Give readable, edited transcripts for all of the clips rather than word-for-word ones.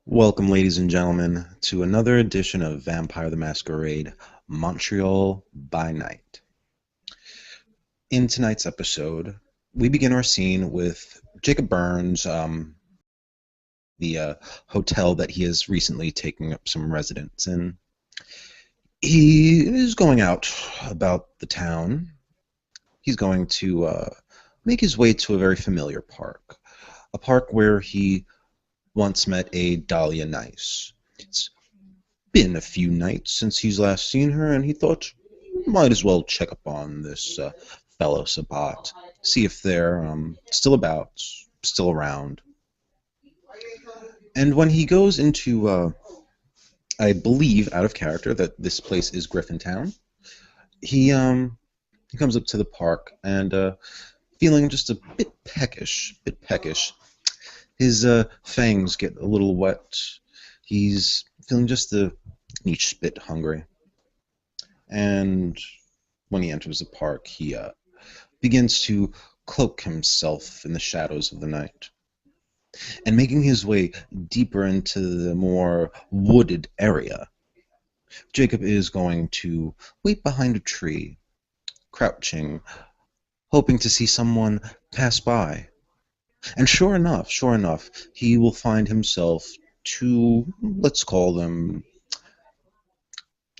Welcome, ladies and gentlemen, to another edition of Vampire the Masquerade Montreal by Night. In tonight's episode, we begin our scene with Jacob Burns, the hotel that he has recently taken up some residence in. He is going out about the town. He's going to make his way to a very familiar park, a park where he once met a Dahlia Nice. It's been a few nights since he's last seen her, and he thought might as well check up on this fellow Sabat, see if they're still about, still around. And when he goes into, I believe, out of character, that this place is Griffintown, he comes up to the park and feeling just a bit peckish. His fangs get a little wet. He's feeling just a each bit hungry. And when he enters the park, he begins to cloak himself in the shadows of the night. And making his way deeper into the more wooded area, Jacob is going to wait behind a tree, crouching, hoping to see someone pass by. And sure enough, he will find himself two, let's call them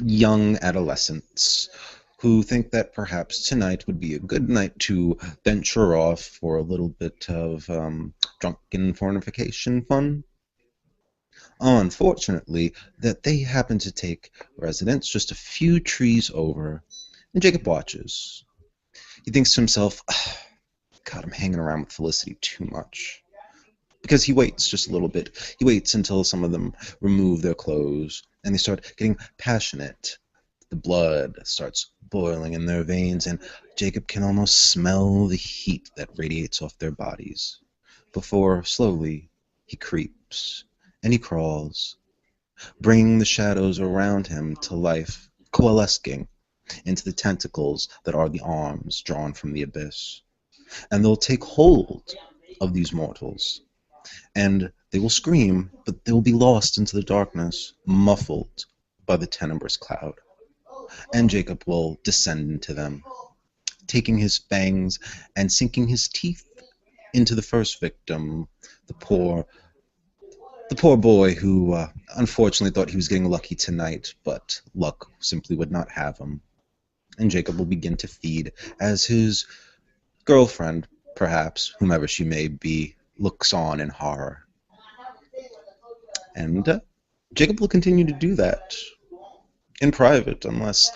young adolescents who think that perhaps tonight would be a good night to venture off for a little bit of drunken fornication fun. Unfortunately, that they happen to take residence just a few trees over, and Jacob watches. He thinks to himself, "Ah, God, I'm hanging around with Felicity too much." Because he waits just a little bit. He waits until some of them remove their clothes and they start getting passionate. The blood starts boiling in their veins, and Jacob can almost smell the heat that radiates off their bodies. Before, slowly, he creeps and he crawls, bringing the shadows around him to life, coalescing into the tentacles that are the arms drawn from the abyss. And they'll take hold of these mortals, and they will scream, but they will be lost into the darkness, muffled by the tenebrous cloud. And Jacob will descend into them, taking his fangs and sinking his teeth into the first victim, the poor, the poor boy who unfortunately thought he was getting lucky tonight, but luck simply would not have him. And Jacob will begin to feed as his girlfriend, perhaps, whomever she may be, looks on in horror. And Jacob will continue to do that in private unless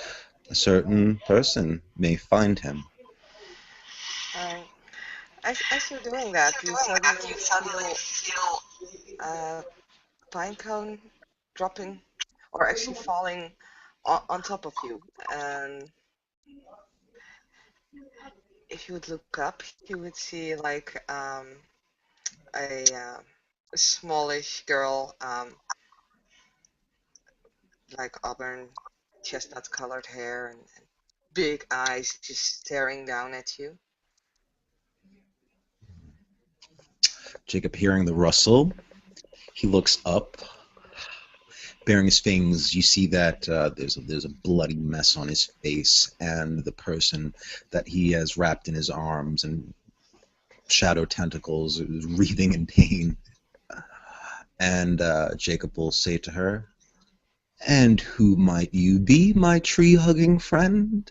a certain person may find him. Um, as you're doing that, you suddenly feel a pine cone dropping or actually falling on top of you. And if you would look up, you would see like a smallish girl, like auburn chestnut colored hair and big eyes just staring down at you. Jacob, hearing the rustle, he looks up, baring his fangs. You see that there's a bloody mess on his face, and the person that he has wrapped in his arms and shadow tentacles is wreathing in pain. And Jacob will say to her, "And who might you be, my tree-hugging friend?"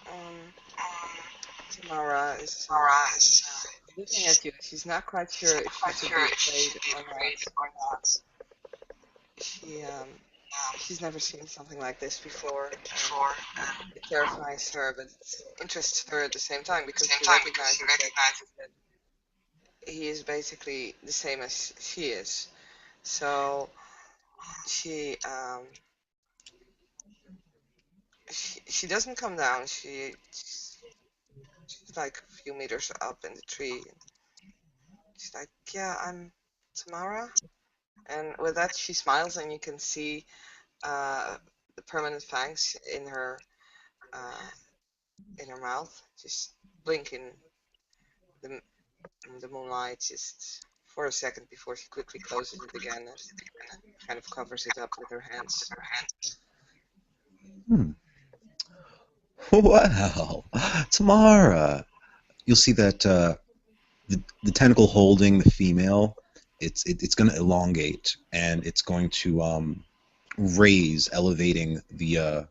Um, Tamara is looking at you. She's not quite sure if she should be afraid or not. She she's never seen something like this before, and it terrifies her, but it interests her at the same time because she recognizes that he is basically the same as she is. So she she doesn't come down. She's like a few meters up in the tree. She's like, "Yeah, I'm Tamara," and with that she smiles, and you can see uh, the permanent fangs uh, in her mouth, just blinking the in the moonlight just for a second before she quickly closes it again and kind of covers it up with her hands. Hmm. Wow, Tamara. You'll see that the tentacle holding the female, it's going to elongate and it's going to raise, elevating the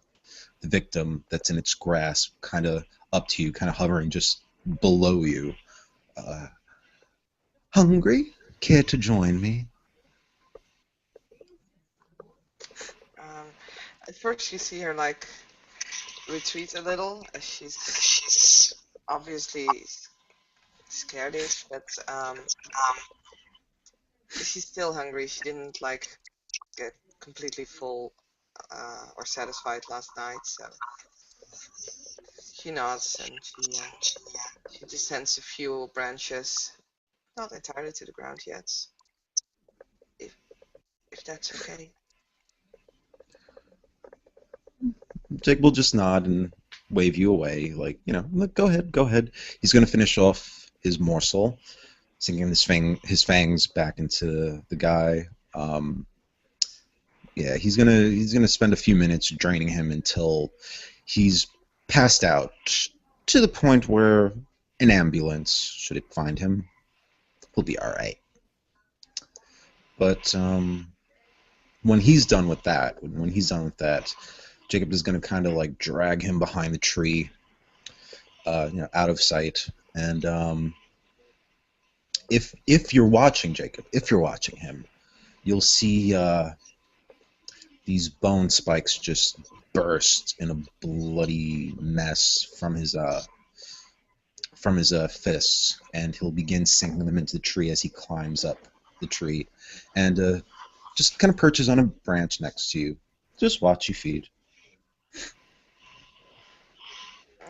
victim that's in its grasp, kind of up to you, kind of hovering just below you. Uh, Hungry? Care to join me? Um, at first, you see her like retreat a little as she's obviously scaredish, but she's still hungry. She didn't like get completely full or satisfied last night, so she nods and she descends a few branches, not entirely to the ground yet, if if that's okay. Jake will just nod and wave you away, like, like, go ahead, go ahead. He's going to finish off his morsel, sinking his fangs back into the guy. Yeah, he's gonna spend a few minutes draining him until he's passed out, to the point where an ambulance, should it find him, he'll be all right. But when he's done with that, Jacob is gonna kind of like drag him behind the tree, out of sight. And if you're watching Jacob, if you're watching him, you'll see these bone spikes just burst in a bloody mess from his fists, and he'll begin sinking them into the tree as he climbs up the tree, and just kind of perches on a branch next to you. Just watch you feed.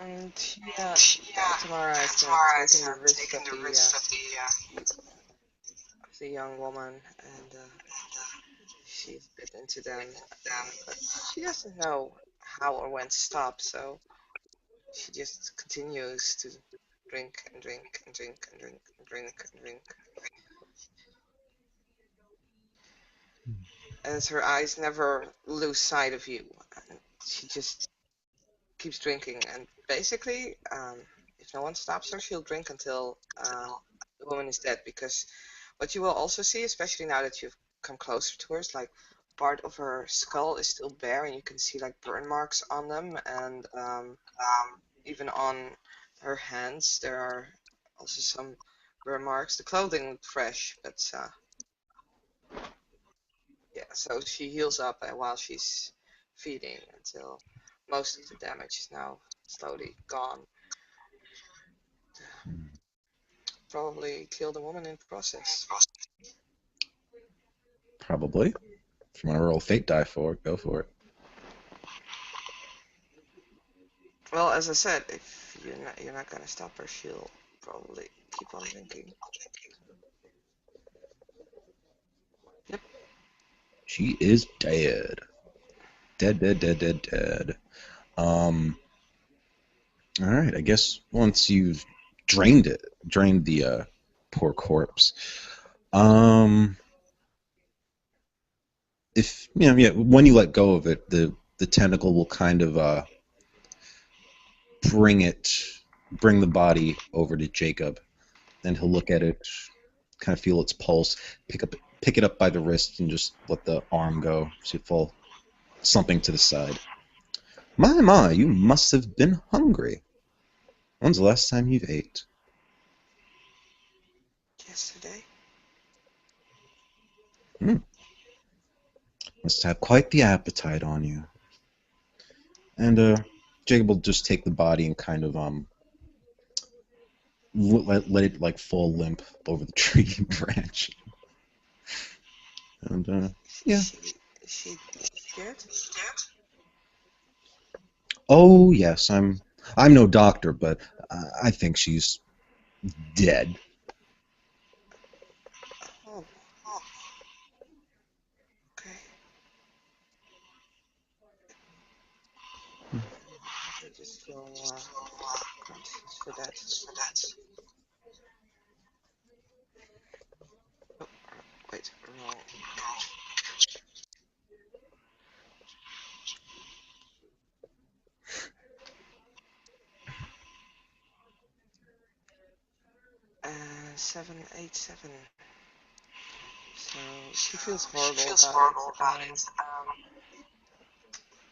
And Tamara is gonna take in the wrist of the young woman, and she's bit into them, but she doesn't know how or when to stop, so she just continues to drink and drink and drink and drink and drink and drink, as her eyes never lose sight of you. And she just keeps drinking, and basically, if no one stops her, she'll drink until the woman is dead. Because what you will also see, especially now that you've come closer to her, is like part of her skull is still bare, and you can see like burn marks on them, and even on her hands there are also some burn marks. The clothing looked fresh, but yeah, so she heals up while she's feeding until most of the damage is now slowly gone. Probably kill the woman in the process. Probably. If you want to roll fate die for it, go for it. Well, as I said, if you're not gonna stop her, she'll probably keep on drinking. Yep. She is dead. Dead, dead, dead, dead, dead. Um, all right, I guess once you've drained the poor corpse, um, if yeah, when you let go of it, the tentacle will kind of bring it, bring the body over to Jacob, and he'll look at it, kind of feel its pulse, pick it up by the wrist, and just let the arm go, so it fall slumping to the side. My, you must have been hungry. When's the last time you've ate? Yesterday. Hmm. Must have quite the appetite on you. And Jacob will just take the body and kind of let it like fall limp over the tree branch. And yeah. Is she dead? Oh yes, I'm no doctor, but I think she's dead. Oh, okay. Let me just roll conscience for that. right or wrong? 787. So she feels horrible about it.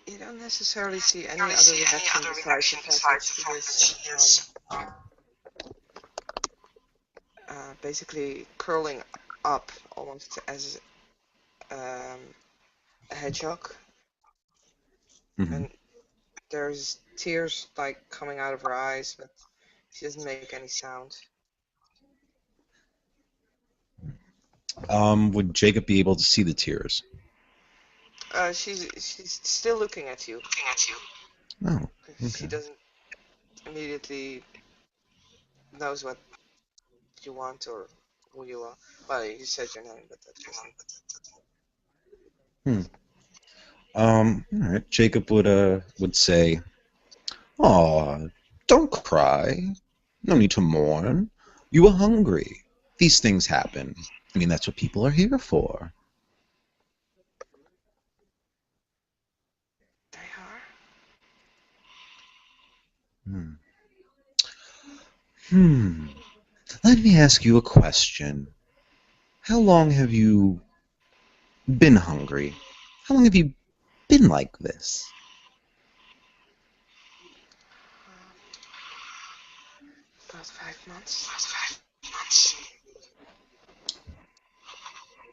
You don't necessarily see any other reaction besides the fact that she is basically curling up almost as um, a hedgehog, Hmm. and there's tears like coming out of her eyes, but she doesn't make any sound. Would Jacob be able to see the tears? She's still looking at you. Oh, She okay. doesn't immediately knows what you want or who you are. Well, you said your name, but that doesn't. Hmm. All right. Jacob would say, "Aw, don't cry. No need to mourn. You were hungry. These things happen. I mean, that's what people are here for." They are. Hmm. Hmm. Let me ask you a question. How long have you been hungry? How long have you been like this? About 5 months.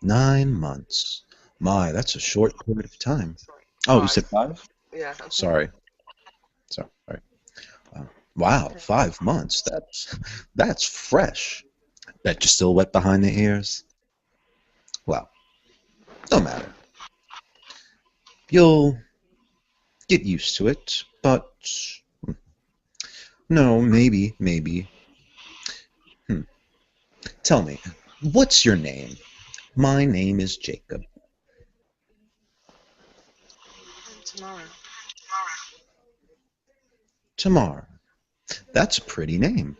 9 months. My, that's a short period of time. Sorry. Oh, you said Five. five? Yeah. Sorry. Sorry. Wow, 5 months. That's fresh. Bet you're still wet behind the ears. Well, no matter. You'll get used to it, but no, maybe. Hmm. Tell me, what's your name? My name is Jacob. Tomorrow. Tamar. That's a pretty name.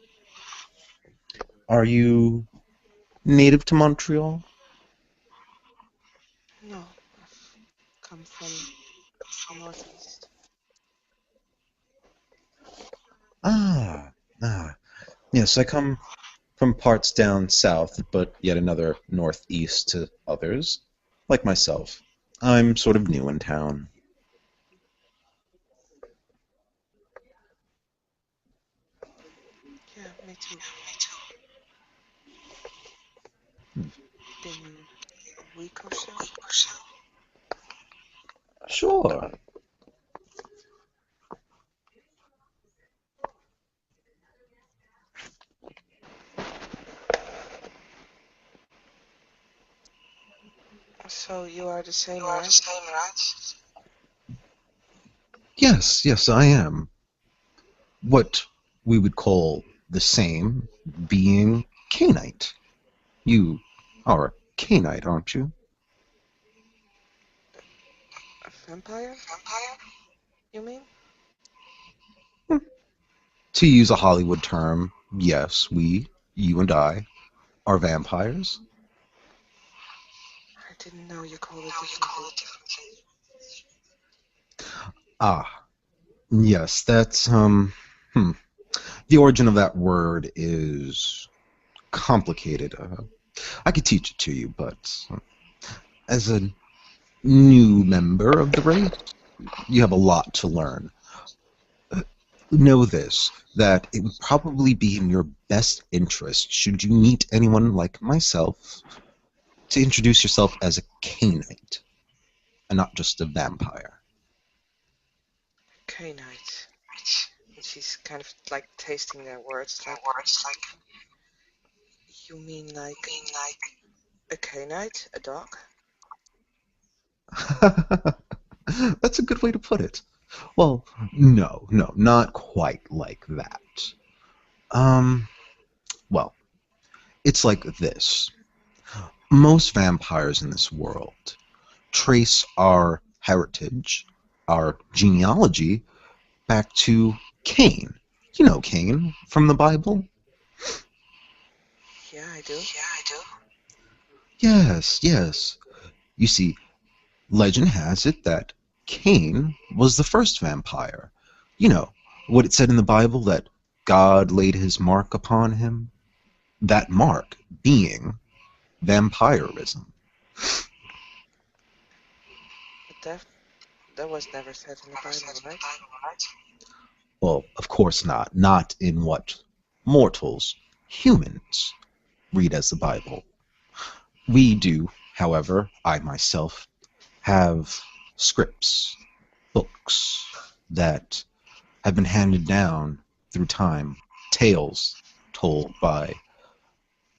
Are you native to Montreal? No, I've come from the northeast. Ah, ah. Yes, I come from parts down south, but yet another northeast to others, like myself. I'm sort of new in town. Yeah, me too. Been a week or so. Sure. So you are the same, right? Yes, I am. What we would call the same, being Canite. You are a Canite, aren't you? A vampire? You mean? Hmm. To use a Hollywood term, yes, you and I, are vampires. I didn't know you called it differently. Ah, yes, that's hmm. The origin of that word is complicated. I could teach it to you, but as a new member of the race, you have a lot to learn. Know this, that it would probably be in your best interest, should you meet anyone like myself, to introduce yourself as a Canite and not just a vampire. Canite. And she's kind of like tasting their words. Like, you mean like a canite, a dog? That's a good way to put it. Well, no, not quite like that. Um, well, it's like this. Most vampires in this world trace our heritage, our genealogy, back to Cain. You know Cain from the Bible? Yeah, I do. Yes, yes. You see, legend has it that Cain was the first vampire. You know, what it said in the Bible that God laid his mark upon him? That mark being vampirism. But that was never said in the Bible, right? Well, of course not. Not in what mortals, humans, read as the Bible. We do, however, I myself, have scripts, books that have been handed down through time, tales told by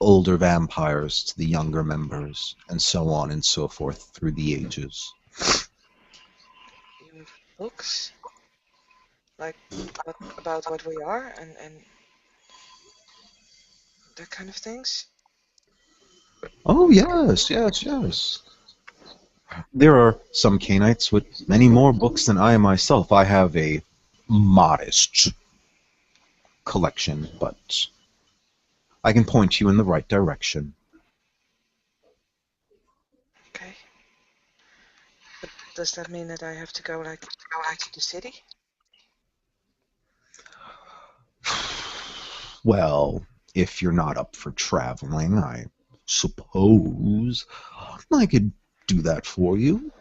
older vampires to the younger members, and so on and so forth through the ages. You have books like what about what we are and that kind of things. Oh, yes, yes, yes. There are some Canaanites with many more books than I myself. I have a modest collection, but I can point you in the right direction. Okay. But does that mean that I have to go like into the city? Well, if you're not up for traveling, I suppose I could do that for you.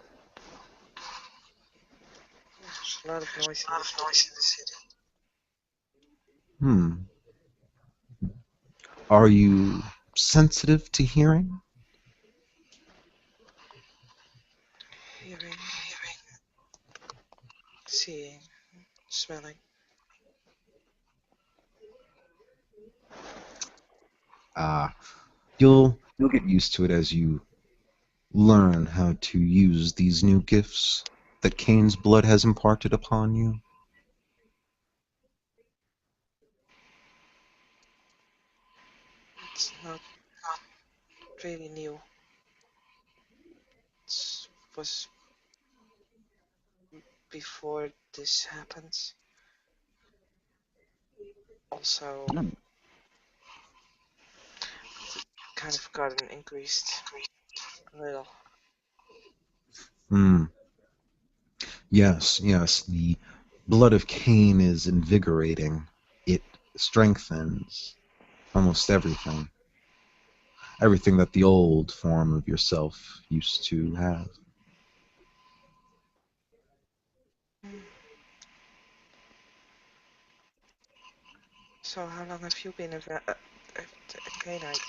There's a lot of noise in the city. Hmm. Are you sensitive to hearing? Hearing, seeing, smelling. Ah, you'll get used to it as you learn how to use these new gifts that Cain's blood has imparted upon you. It's not really new. It was before this happens. Also, it kind of gotten increased a little. Hmm. Yes, yes. The blood of Cain is invigorating. It strengthens almost everything. Everything that the old form of yourself used to have. Mm. So how long have you been a Canaanite?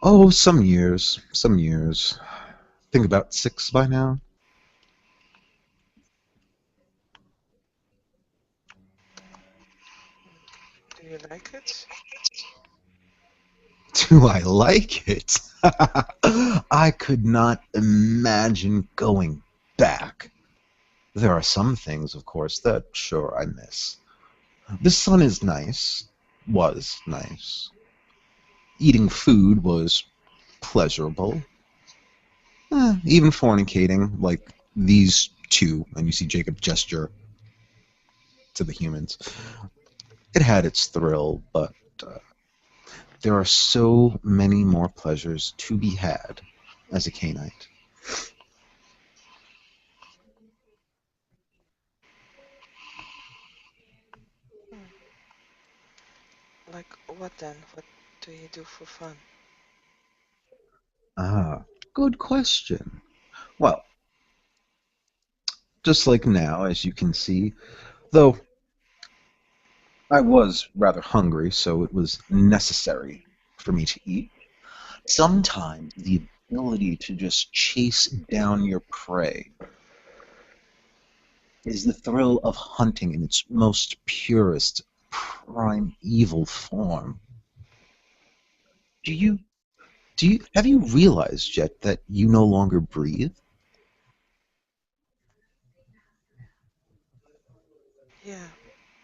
Oh, some years. Some years. I think about 6 by now. Do you like it? Do I like it? I could not imagine going back. There are some things, of course, that sure I miss. The sun is nice, was nice. Eating food was pleasurable. Even fornicating, like these two, and you see Jacob gesture to the humans, it had its thrill, but uh, there are so many more pleasures to be had as a Canaanite. Hmm. Like what then? What do you do for fun? Ah, good question. Well, just like now, as you can see, though I was rather hungry, so it was necessary for me to eat. Sometimes the ability to just chase down your prey is the thrill of hunting in its most purest, primeval form. Do you have you realized yet that you no longer breathe? Yeah,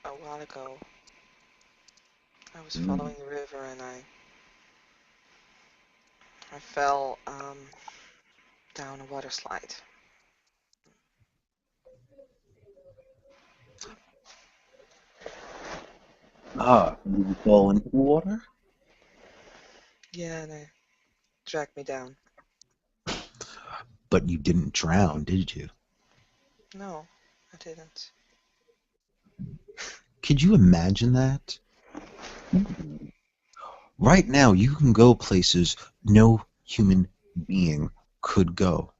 a while ago I was Mm. following the river and I fell down a water slide. Ah, you fall into the water? Yeah, no. dragged me down. But you didn't drown, did you? No, I didn't. Could you imagine that? Right now, you can go places no human being could go.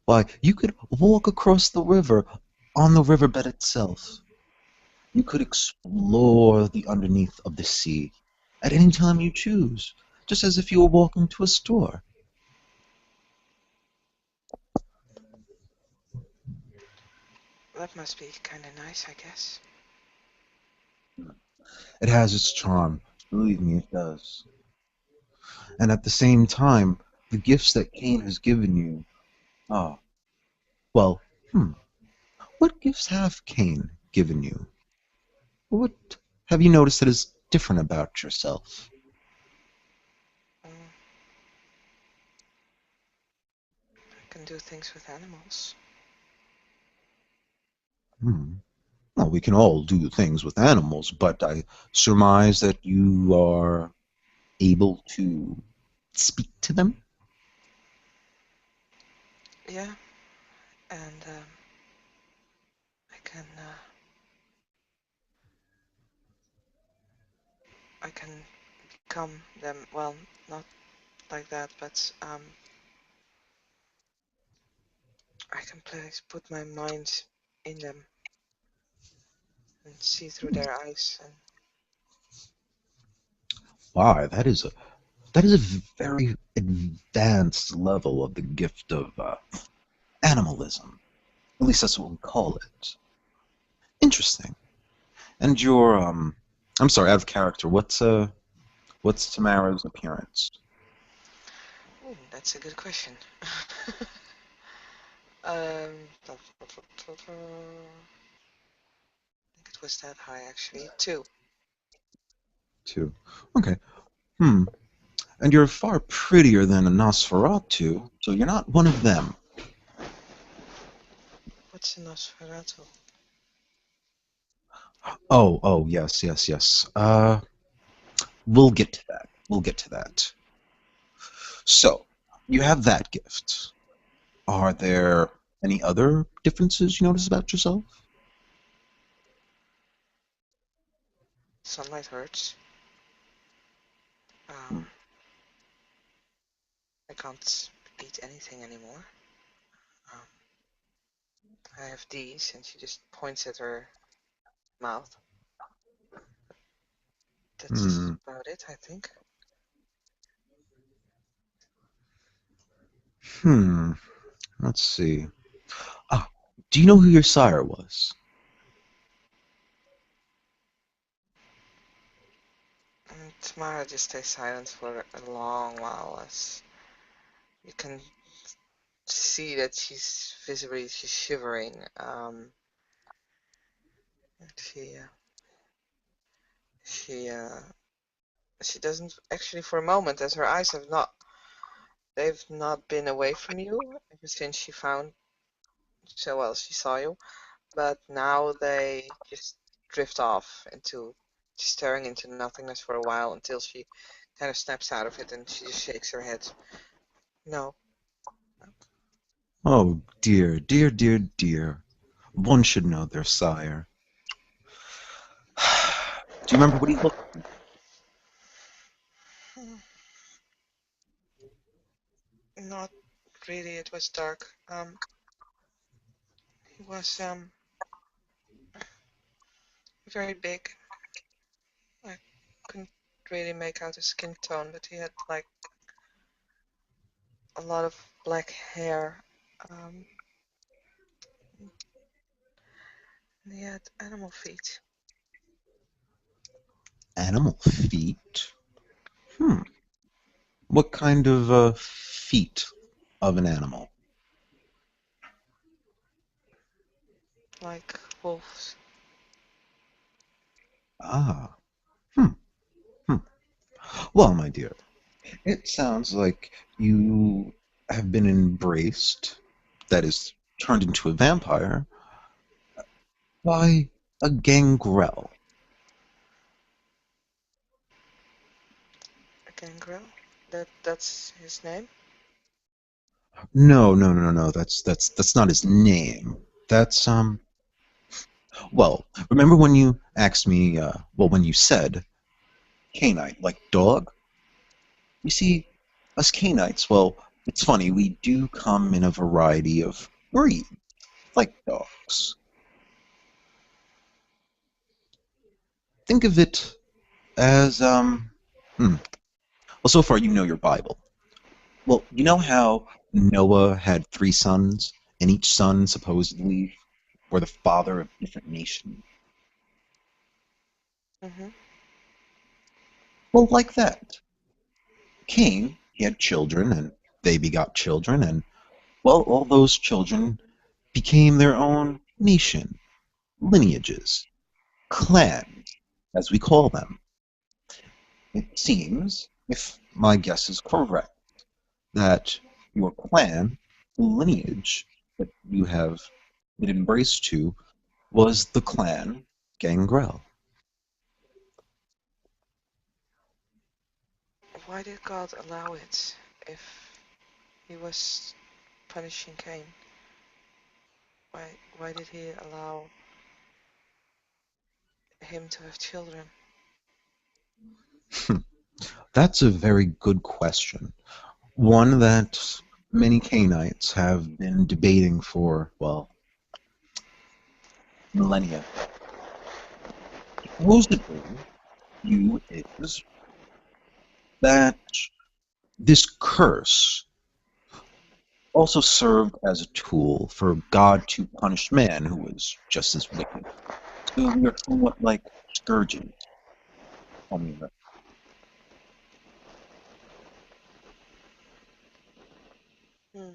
Why, you could walk across the river on the riverbed itself. You could explore the underneath of the sea at any time you choose, just as if you were walking to a store. That must be kind of nice, I guess. It has its charm. Believe me, it does. And at the same time, the gifts that Cain has given you, ah, well, what gifts have Cain given you? What have you noticed that is different about yourself? Mm, I can do things with animals. Hmm. Well, we can all do things with animals, but I surmise that you are able to speak to them? Yeah, and I can become them. Well, not like that, but I can put my mind in them and see through their eyes. And Why, that is a very advanced level of the gift of animalism. At least that's what we call it. Interesting. And your I'm sorry, out of character. What's Tamara's appearance? ooh, that's a good question. um, I think it was that high actually. Two. Two. Okay. Hmm. And you're far prettier than a Nosferatu, so you're not one of them. What's a Nosferatu? Oh, yes, yes, yes. We'll get to that. We'll get to that. So, you have that gift. Are there any other differences you notice about yourself? Sunlight hurts. Hmm. I can't eat anything anymore. Um, I have these, and she just points at her mouth. That's Hmm. about it, I think. Hmm. Let's see. Ah, do you know who your sire was? And Tamara just stays silent for a long while, as you can see that she's shivering. She uh, she uh, she doesn't actually for a moment, as her eyes they've not been away from you ever since she found so well she saw you, but now they just drift off into just staring into nothingness for a while until she kind of snaps out of it and she just shakes her head. No. Oh, dear, dear, dear, dear. One should know their sire. Do you remember what he looked like? Not really. It was dark. He was very big. I couldn't really make out his skin tone, but he had like a lot of black hair. Um, and he had animal feet, Animal feet? Hmm. What kind of feet of an animal? like wolves. Ah. Hmm. Hmm. Well, my dear, it sounds like you have been embraced, that is, turned into a vampire, by a gangrel. A gangrel. That's his name? No, no, no, no, no. That's not his name. That's well, remember when you asked me well when you said canine, like dog? You see, us canites, well, it's funny, we do come in a variety of breeds, like dogs. Think of it as well, so far you know your Bible. Well, you know how Noah had three sons, and each son supposedly were the father of different nations? Mm-hmm. Well, like that. Cain, he had children, and they begot children, and, well, all those children became their own nation, lineages, clans, as we call them. It seems, if my guess is correct, that your clan, lineage that you have been embraced to, was the clan Gangrel. Why did God allow it if he was punishing Cain? Why did he allow him to have children? That's a very good question. One that many Canaanites have been debating for, well, millennia. Supposedly, view is that this curse also served as a tool for God to punish man who was just as wicked. So we are somewhat like scourges on the earth. Hmm.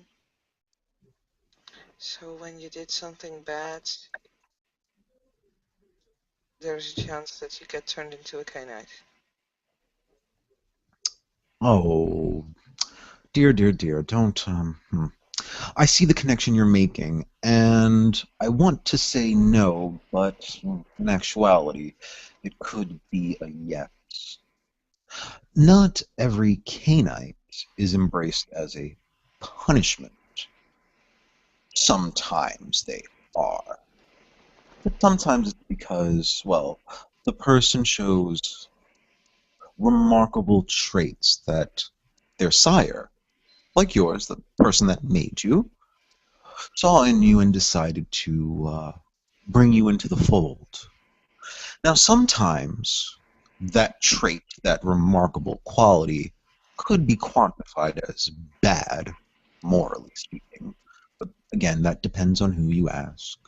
So when you did something bad, there's a chance that you get turned into a Cainite. Oh, dear, dear, dear, don't. I see the connection you're making, and I want to say no, but in actuality, it could be a yes. Not every Canaanite is embraced as a punishment. Sometimes they are, but sometimes it's because, well, the person shows remarkable traits that their sire, like yours, the person that made you, saw in you and decided to bring you into the fold. Now, sometimes that trait, that remarkable quality, could be quantified as bad, morally speaking. But again, that depends on who you ask.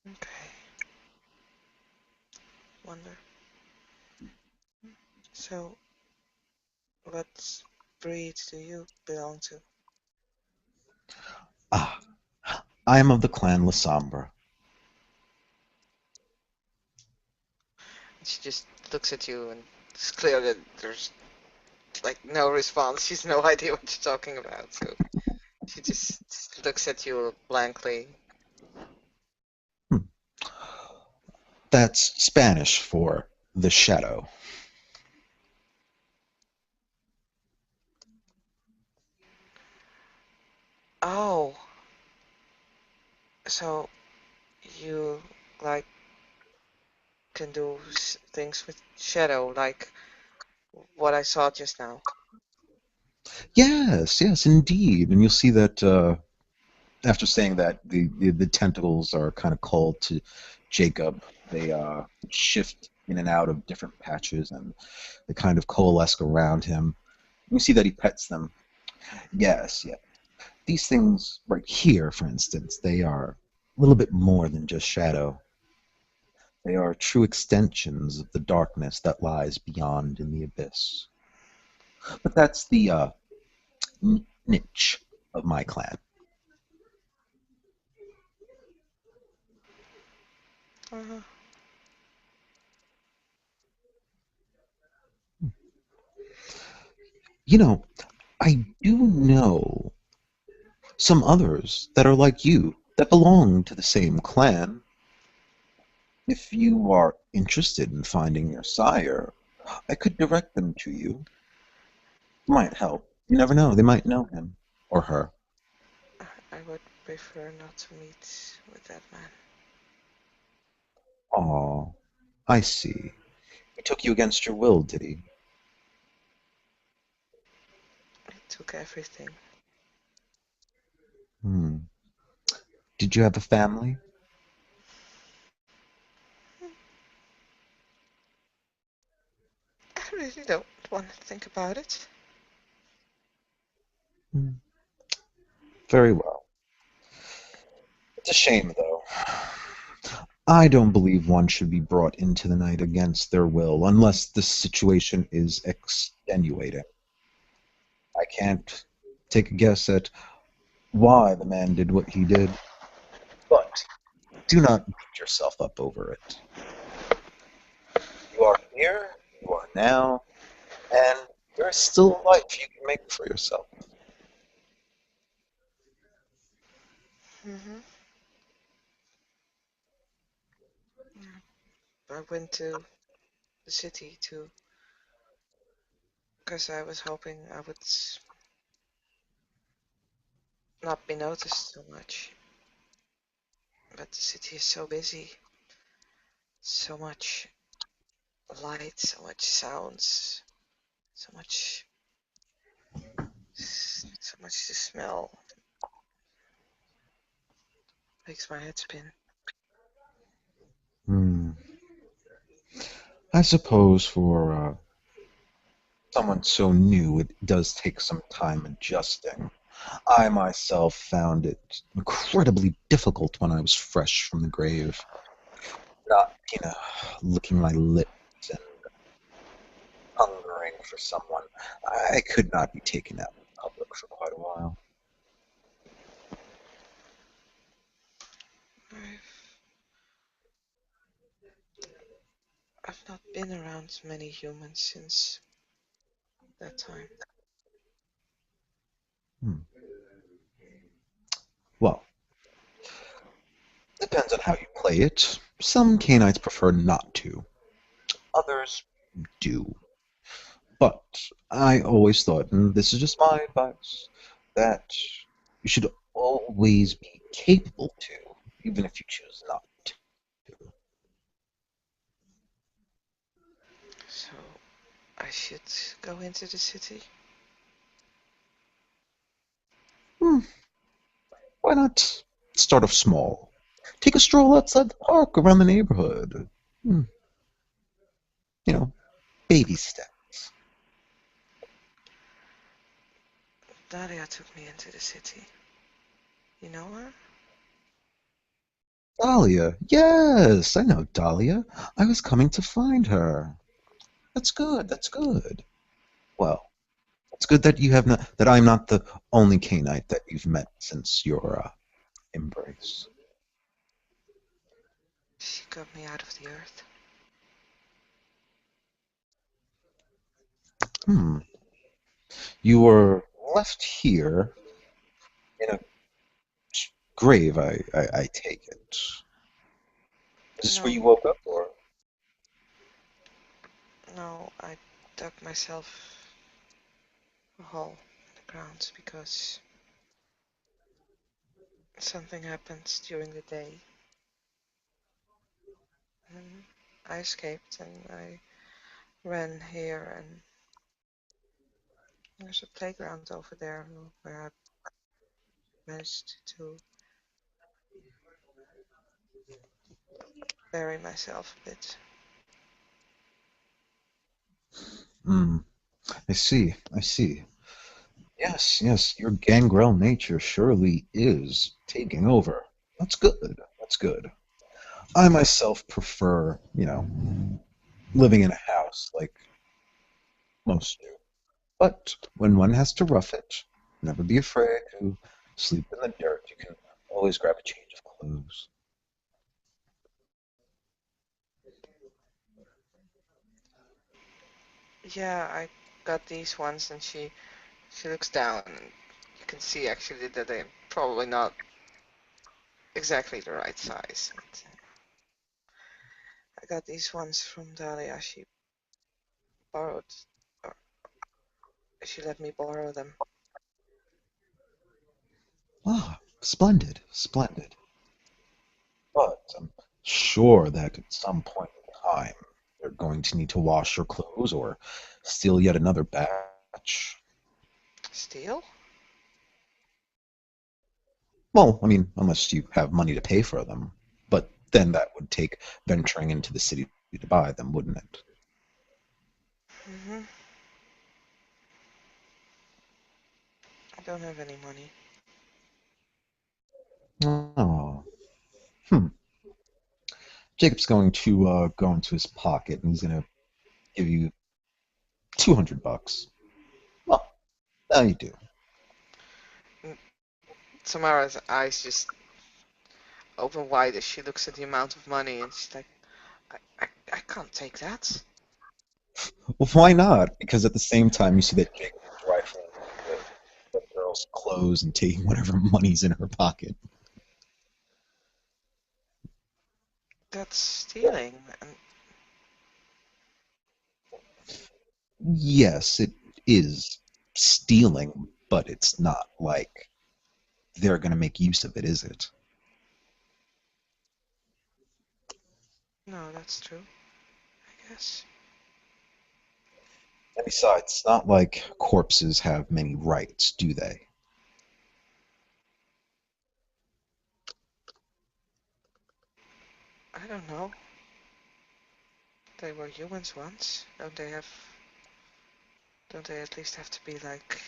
Okay, wonder. So, what breed do you belong to? Ah, I am of the clan Lasombra. She just looks at you, and it's clear that there's like no response. She's no idea what you're talking about. So she just looks at you blankly. Hmm. That's Spanish for the shadow. Oh, so you like can do things with shadow, like what I saw just now. Yes, yes, indeed. And you'll see that after saying that, the tentacles are kind of called to Jacob. They shift in and out of different patches, and they kind of coalesce around him. You see that he pets them. Yes, yes. These things right here, for instance, they are a little bit more than just shadow. They are true extensions of the darkness that lies beyond in the abyss. But that's the niche of my clan. Uh-huh. You know, I do know some others that are like you, that belong to the same clan. If you are interested in finding your sire, I could direct them to you. Might help. You never know. They might know him or her. I would prefer not to meet with that man. Oh, I see. He took you against your will, did he? He took everything. Hmm. Did you have a family? I really don't want to think about it. Hmm. Very well. It's a shame, though. I don't believe one should be brought into the night against their will unless the situation is extenuating. I can't take a guess at why the man did what he did, but do not beat yourself up over it. You are here, you are now, and there is still a life you can make for yourself. Hmm. I went to the city too because I was hoping I would not be noticed so much. But the city is so busy, so much light, so much sounds, so much, so much to smell. Makes my head spin. Hmm. I suppose for someone so new, it does take some time adjusting. I myself found it incredibly difficult when I was fresh from the grave, not, licking my lips and hungering for someone. I could not be taken out in public for quite a while. I've not been around many humans since that time. Hmm. Well, depends on how you play it. Some canites prefer not to, others do. But I always thought, and this is just my advice, that you should always be capable to, even if you choose not to. So I should go into the city. Hmm, why not start off small? Take a stroll outside the park around the neighborhood. Hmm, you know, baby steps. Daliah took me into the city. You know her? Dahlia, yes, I know Dahlia. I was coming to find her. That's good, that's good. Well, it's good that you have not, that I'm not the only Canite that you've met since your embrace. She got me out of the earth. Hmm. You were left here in a grave, I take it. Is this where No, you woke up, or? no, I dug myself a hole in the ground because something happened during the day. And I escaped and I ran here, and there's a playground over there where I managed to bury myself a bit. Hmm. I see, I see. Yes, yes, your gangrel nature surely is taking over. That's good, that's good. I myself prefer, living in a house like most do. But when one has to rough it, never be afraid to sleep in the dirt. You can always grab a change of clothes. Yeah, I got these ones, and she looks down, and you can see actually that they're probably not exactly the right size. But I got these ones from Daliah. She borrowed, or she let me borrow them. Ah, splendid, splendid. But I'm sure that at some point in time you're going to need to wash your clothes or steal yet another batch. Steal? Well, I mean, unless you have money to pay for them. But then that would take venturing into the city to buy them, wouldn't it? Hmm. I don't have any money. Oh, hmm. Jacob's going to go into his pocket and he's going to give you 200 bucks. Well, now you do. Mm, Tamara's eyes just open wide as she looks at the amount of money, and she's like, I can't take that. Well, why not? Because at the same time, you see that Jacob is rifling the girl's clothes and taking whatever money's in her pocket. That's stealing. And Yes, it is stealing, but it's not like they're going to make use of it, is it? no, that's true, I guess. And besides, it's not like corpses have many rights, do they? I don't know. They were humans once. Don't they at least have to be like,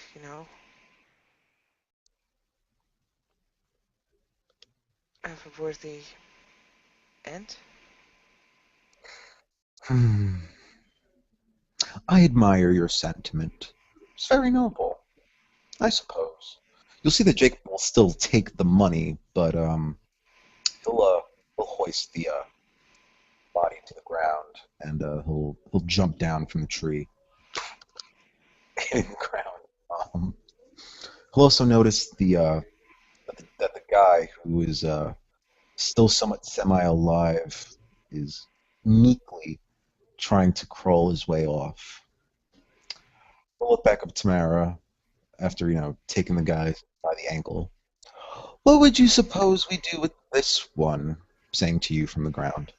have a worthy end? Hmm. I admire your sentiment. It's very noble, I suppose. You'll see that Jacob will still take the money, but he'll he'll hoist the body to the ground, and he'll jump down from the tree, hitting the ground. Um, he'll also notice that the guy who is still somewhat semi-alive is meekly trying to crawl his way off. We'll look back up at Tamara after taking the guy by the ankle. What would you suppose we do with this one? Saying to you from the ground.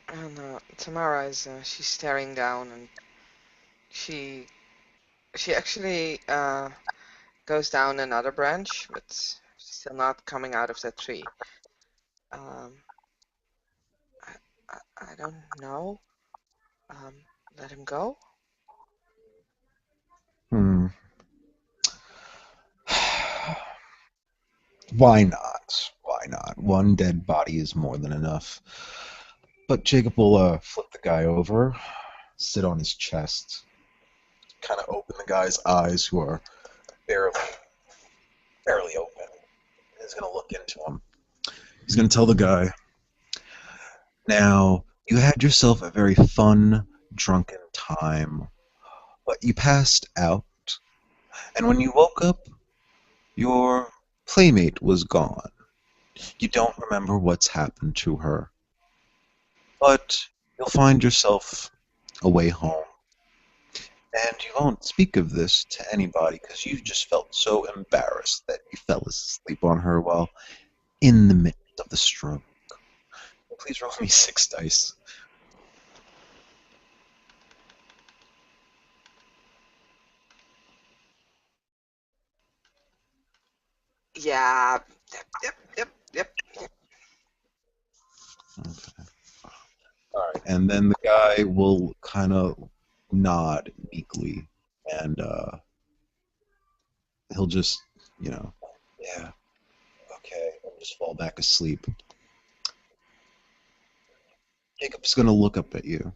And Tamara is she's staring down, and she she actually goes down another branch, but she's still not coming out of that tree. Um, I, I don't know. Um, Let him go? Hmm. Why not? Why not? One dead body is more than enough. But Jacob will flip the guy over, sit on his chest, kind of open the guy's eyes, who are barely, barely open. He's going to look into him. He's going to tell the guy, now, you had yourself a very fun, drunken time, but you passed out, and when you woke up, your playmate was gone. You don't remember what's happened to her, but you'll find yourself away home. And you won't speak of this to anybody because you just felt so embarrassed that you fell asleep on her while in the midst of the stroke. Please roll me 6 dice. Yeah. Yep. Yep. Yep. Yep. Yep. Okay. All right. And then the guy will kind of nod meekly and he'll just, yeah, okay, and just fall back asleep. Jacob's going to look up at you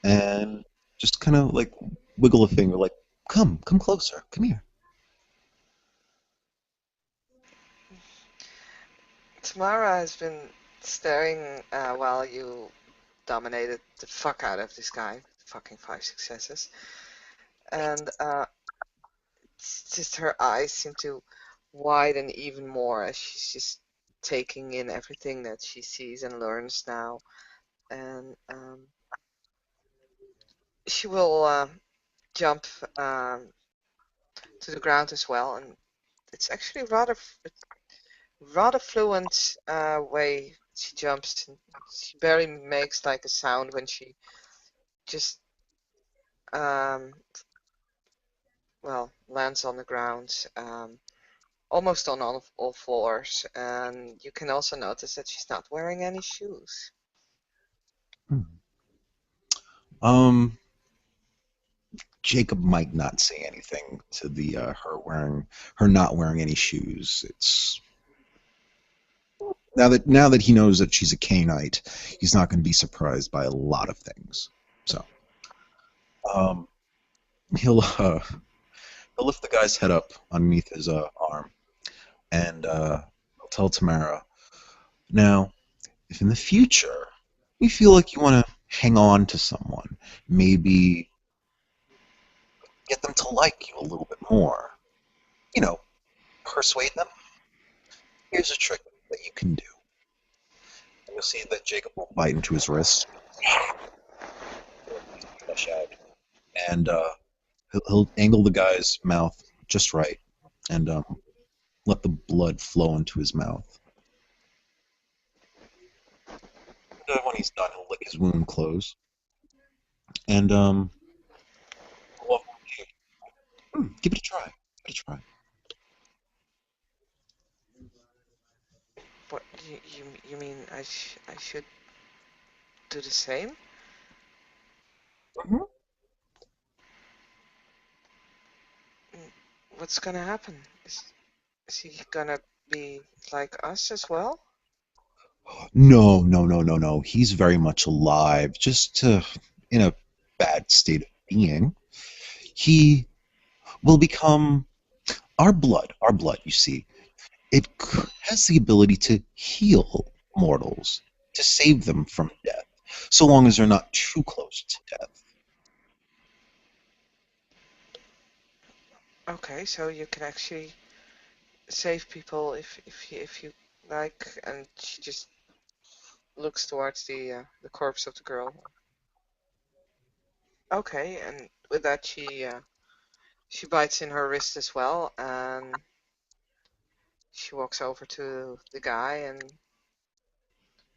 and just kind of like wiggle a finger, like, come closer, come here. Tamara has been staring while you dominated the fuck out of this guy. Fucking 5 successes. And it's just her eyes seem to widen even more as she's just taking in everything that she sees and learns now. and she will jump to the ground as well. And it's actually rather fluent way she jumps. And she barely makes like a sound when she just um, well lands on the ground. Almost on all fours, and you can also notice that she's not wearing any shoes. Hmm. Um, Jacob might not say anything to the her not wearing any shoes. It's now that he knows that she's a Canaanite, he's not going to be surprised by a lot of things. So um, he'll uh, he'll lift the guy's head up underneath his arm, and he'll tell Tamara, now, if in the future you feel like you want to hang on to someone, maybe get them to like you a little bit more, you know, persuade them, here's a trick that you can do. And you'll see that Jacob will bite into his wrist, flesh out, and he'll angle the guy's mouth just right, and let the blood flow into his mouth. And when he's done, he'll lick his wound close, and well, give it a try. Give it a try. What you mean? I should do the same? Mhm. Mm, what's gonna happen? Is he gonna be like us as well? No, no, no, no, no. He's very much alive, just in a bad state of being. He will become our blood. Our blood, you see, has the ability to heal mortals, to save them from death, so long as they're not too close to death. Okay, so you can actually save people if you like, and she just looks towards the corpse of the girl. Okay, and with that she bites in her wrist as well, and she walks over to the guy and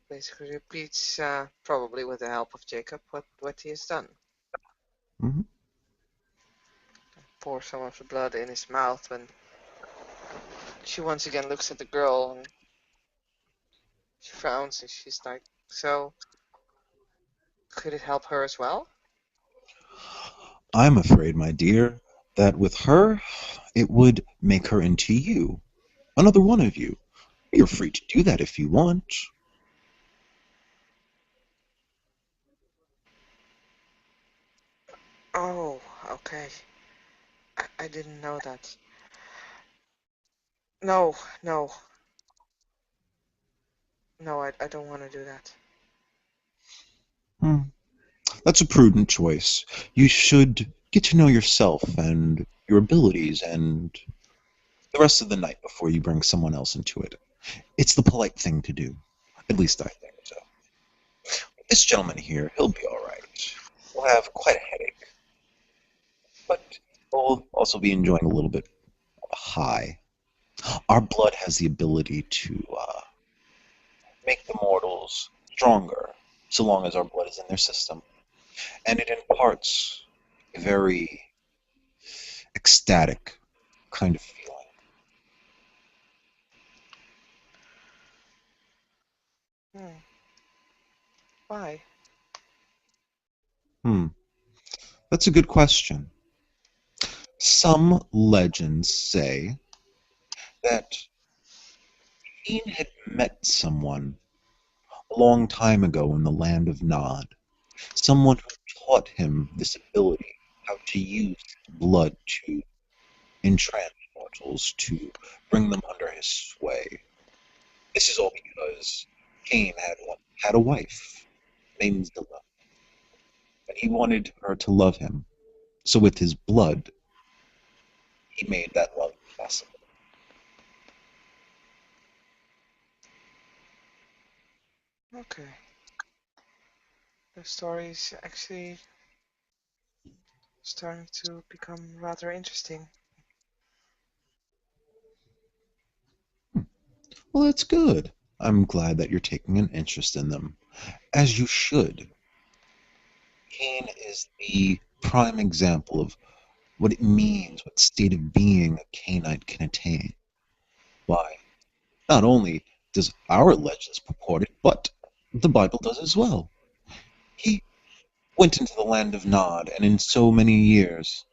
basically repeats, probably with the help of Jacob, what he has done. Hmm. Pour some of the blood in his mouth when she once again looks at the girl and she frowns and she's like, so could it help her as well? I'm afraid, my dear, that with her, it would make her into you, another one of you. You're free to do that if you want. Oh, okay. I didn't know that. No, no, no, I don't want to do that. Hmm. That's a prudent choice. You should get to know yourself and your abilities and the rest of the night before you bring someone else into it. It's the polite thing to do. At least I think so. This gentleman here, he'll be all right. He'll have quite a headache, but he'll also be enjoying a little bit of a high. Our blood has the ability to make the mortals stronger, so long as our blood is in their system, and it imparts a very ecstatic kind of feeling. Hmm, why? Hmm, that's a good question. Some legends say that Cain had met someone a long time ago in the land of Nod, someone who taught him this ability, how to use blood to entrance mortals, to bring them under his sway. This is all because Cain had a wife named Zillah, and he wanted her to love him. So with his blood, he made that love possible. Okay. The story is actually starting to become rather interesting. Well, that's good. I'm glad that you're taking an interest in them, as you should. Cain is the prime example of what it means, what state of being a Canaanite can attain. Why, not only does our legends purport it, but the Bible does as well. He went into the land of Nod, and in so many years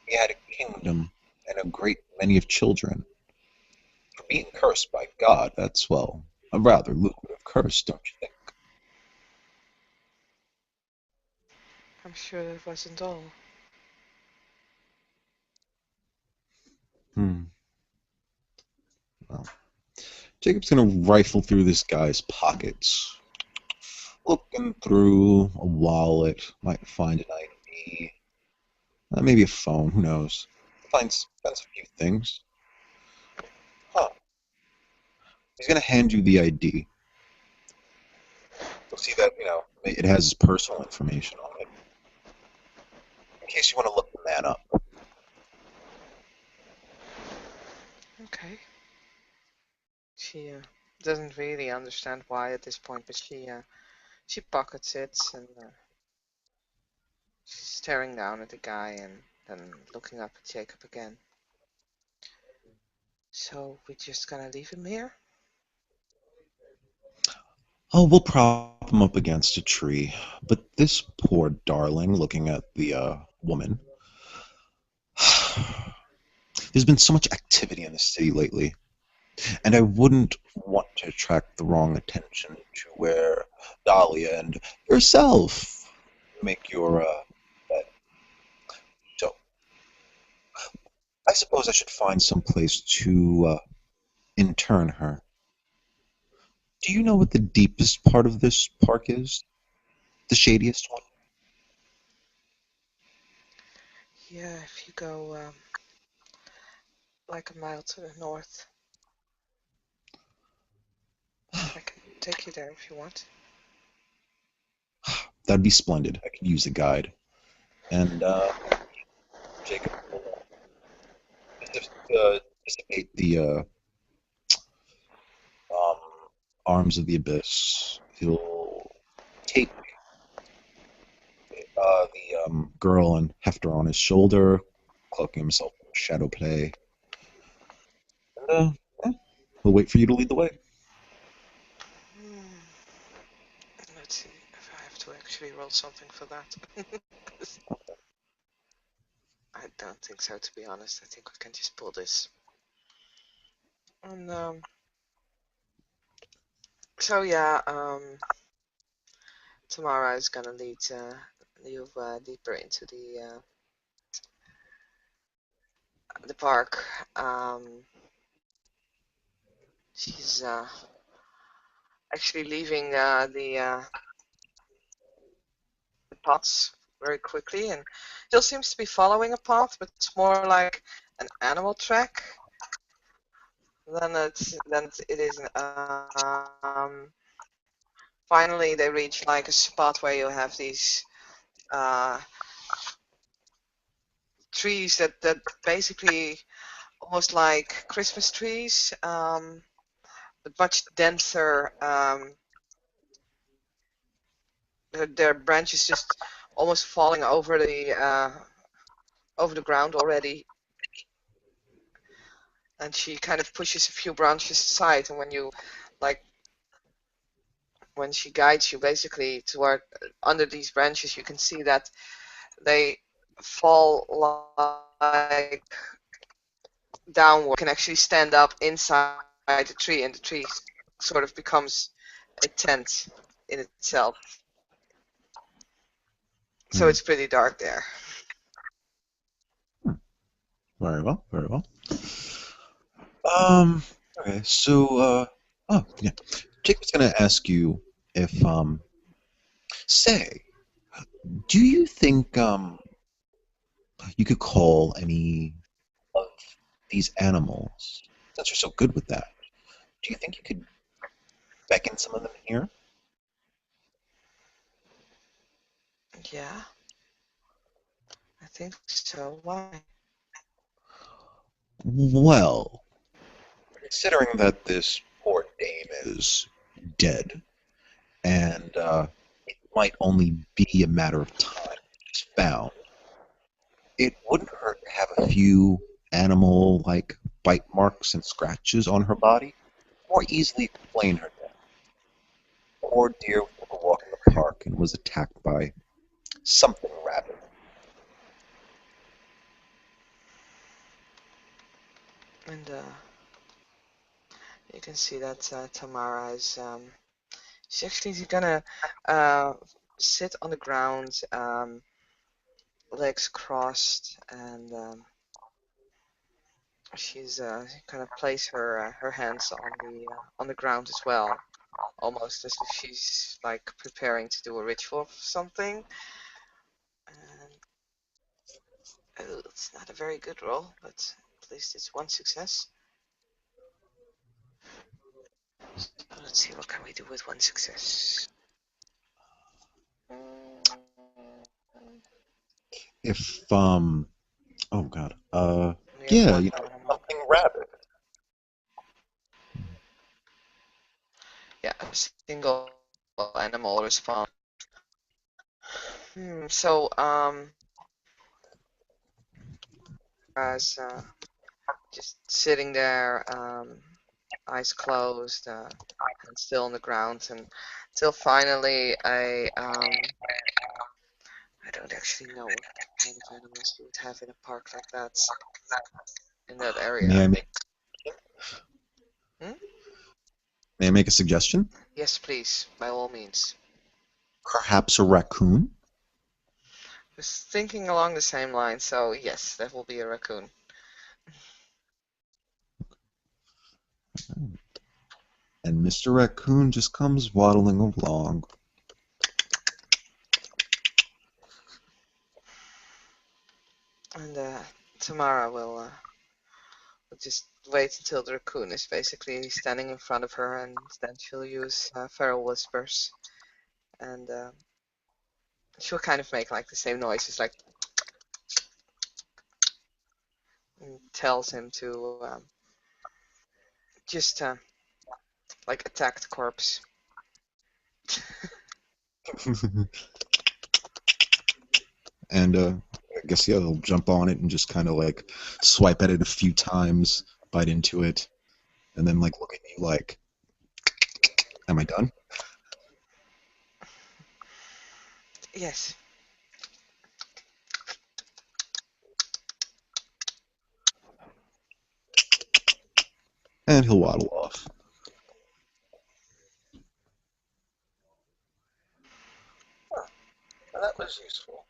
he had a kingdom and a great many of children. For being cursed by God, that's, well, a rather lucrative curse, don't you think? I'm sure that wasn't all. Hmm. Well, Jacob's gonna rifle through this guy's pockets, looking through a wallet, might find an ID, maybe a phone, who knows? Finds a few things. Huh. He's gonna hand you the ID. You'll see that, it has his personal information on it, in case you want to look the man up. Okay. She doesn't really understand why at this point, but she pockets it and she's staring down at the guy and then looking up at Jacob again. So we're just gonna leave him here? Oh, we'll prop him up against a tree. But this poor darling, looking at the woman, there's been so much activity in the city lately, and I wouldn't want to attract the wrong attention to where Dahlia and yourself make your bed. So I suppose I should find some place to intern her. Do you know what the deepest part of this park is? The shadiest one? Yeah, if you go like a mile to the north, I can take you there if you want. That'd be splendid. I could use a guide. And Jacob will dissipate the um, arms of the abyss. He'll take the girl and heft her on his shoulder, cloaking himself in shadow play. And yeah, we'll wait for you to lead the way. Hmm. Let's see if I have to actually roll something for that. I don't think so, to be honest. I think we can just pull this. And so yeah, Tamara is gonna lead you deeper into the park. She's actually leaving the paths very quickly, and still seems to be following a path, but it's more like an animal track than it is. Finally, they reach like a spot where you have these uh, trees that basically almost like Christmas trees, but much denser. Their branches just almost falling over the ground already, and she kind of pushes a few branches aside. And like, when she guides you basically toward under these branches, you can see that they fall like downward. You can actually stand up inside the tree, and the tree sort of becomes a tent in itself. So Hmm. it's pretty dark there. Very well, very well. Um, okay, so, oh, yeah. Jacob's gonna ask you if, say, do you think, you could call any of these animals, since you're so good with that, do you think you could beckon some of them here? Yeah, I think so. Why? Well, considering that this poor dame is dead, and it might only be a matter of time she's found, it wouldn't hurt to have a few animal-like bite marks and scratches on her body to more easily explain her death. Poor dear took a walk in the park and was attacked by something rabid. And you can see that Tamara is she's actually gonna uh, sit on the ground, legs crossed, and she's gonna place her hands on the ground as well, almost as if she's like preparing to do a ritual of something. And oh, it's not a very good roll, but at least it's one success. So let's see, what can we do with one success? If oh god, We have yeah, one animal. something rabid. Yeah, a single animal response. So as just sitting there, eyes closed, and still on the ground, and till finally I don't actually know what kind of animals you would have in a park like that, in that May I area. make Hmm? may I make a suggestion? Yes, please, by all means. Perhaps a raccoon? I was thinking along the same line, so yes, that will be a raccoon. And Mr. Raccoon just comes waddling along. And Tamara will just wait until the raccoon is basically standing in front of her, and then she'll use feral whispers, and she'll kind of make like the same noises, like, and tells him to just like attack the corpse. And I guess yeah, they'll jump on it and just kind of like swipe at it a few times, bite into it, and then like look at you like, "Am I done?" Yes. And he'll waddle off. That was useful.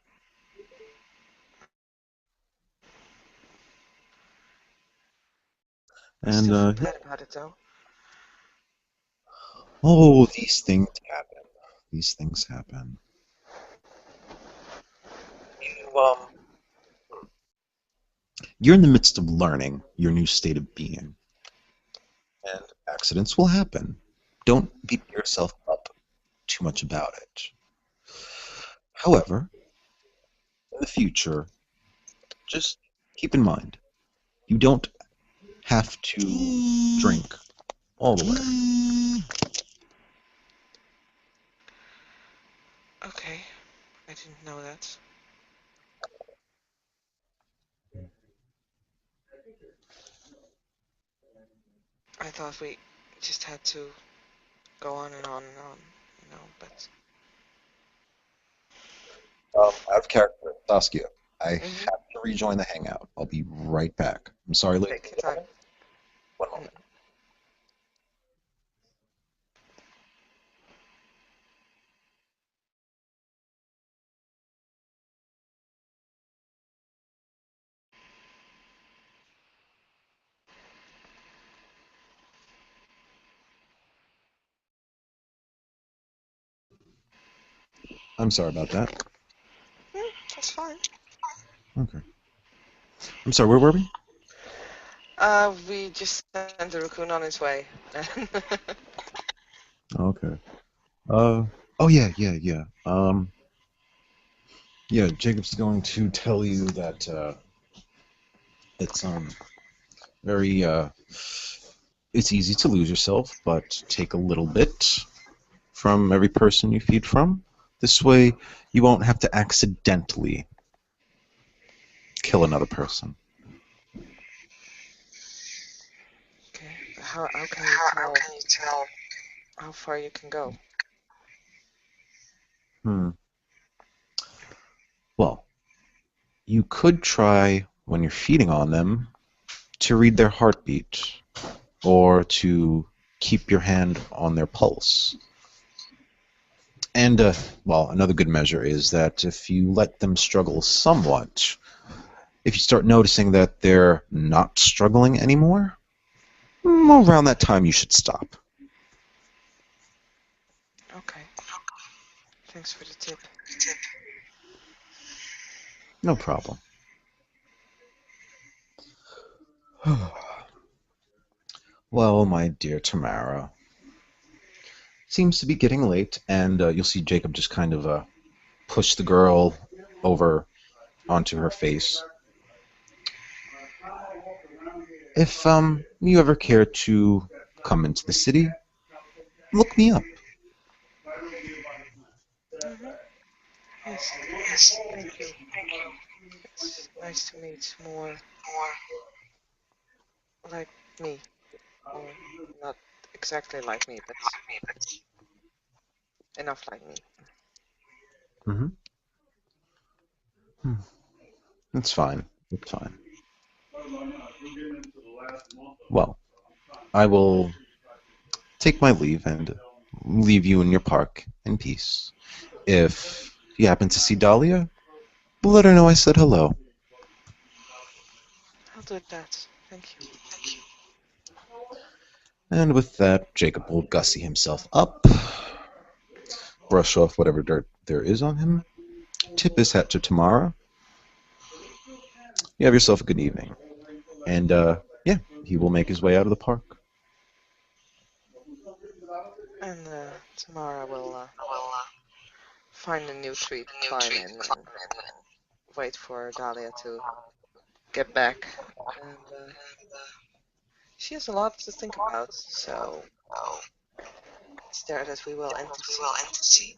I And still feel bad about it though. oh, these things happen. These things happen. You you're in the midst of learning your new state of being, and accidents will happen. Don't beat yourself up too much about it. However, in the future, just keep in mind you don't have to drink all the way. Okay, I didn't know that. I thought we just had to go on and on and on, but. Out of character, Saskia, I have Hmm. to rejoin the hangout. I'll be right back. I'm sorry, ladies Take and your time. gentlemen. One Mm. moment. I'm sorry about that. That's fine. Okay. I'm sorry, where were we? We just sent the raccoon on his way. Okay. Oh yeah, yeah, yeah. Yeah, Jacob's going to tell you that it's very it's easy to lose yourself, but take a little bit from every person you feed from. This way, you won't have to accidentally kill another person. Okay. How can you How tell can you tell? how far you can go? Hmm. Well, you could try when you're feeding on them to read their heartbeat or to keep your hand on their pulse. And, well, another good measure is that if you let them struggle somewhat, if you start noticing that they're not struggling anymore, around that time you should stop. Okay. Thanks for the tip. No problem. Well, my dear Tamara, seems to be getting late, and you'll see Jacob just kind of push the girl over onto her face. If you ever care to come into the city, look me up. Mm-hmm. Yes. Yes. Thank you. It's nice to meet more More like me, or not exactly like me, but like me, but enough like me. Mm-hmm. That's fine. That's fine. Well, I will take my leave and leave you in your park in peace. If you happen to see Dahlia, let her know I said hello. I'll do that. Thank you. And with that, Jacob will gussy himself up, brush off whatever dirt there is on him, tip his hat to Tamara. You have yourself a good evening. And, yeah, he will make his way out of the park. And tomorrow we'll will find a new tree to a new climb tree to in climb and in and wait for Dahlia to get back. And she has a lot to think about, so oh, it's there that we will end that the we scene. will end the scene.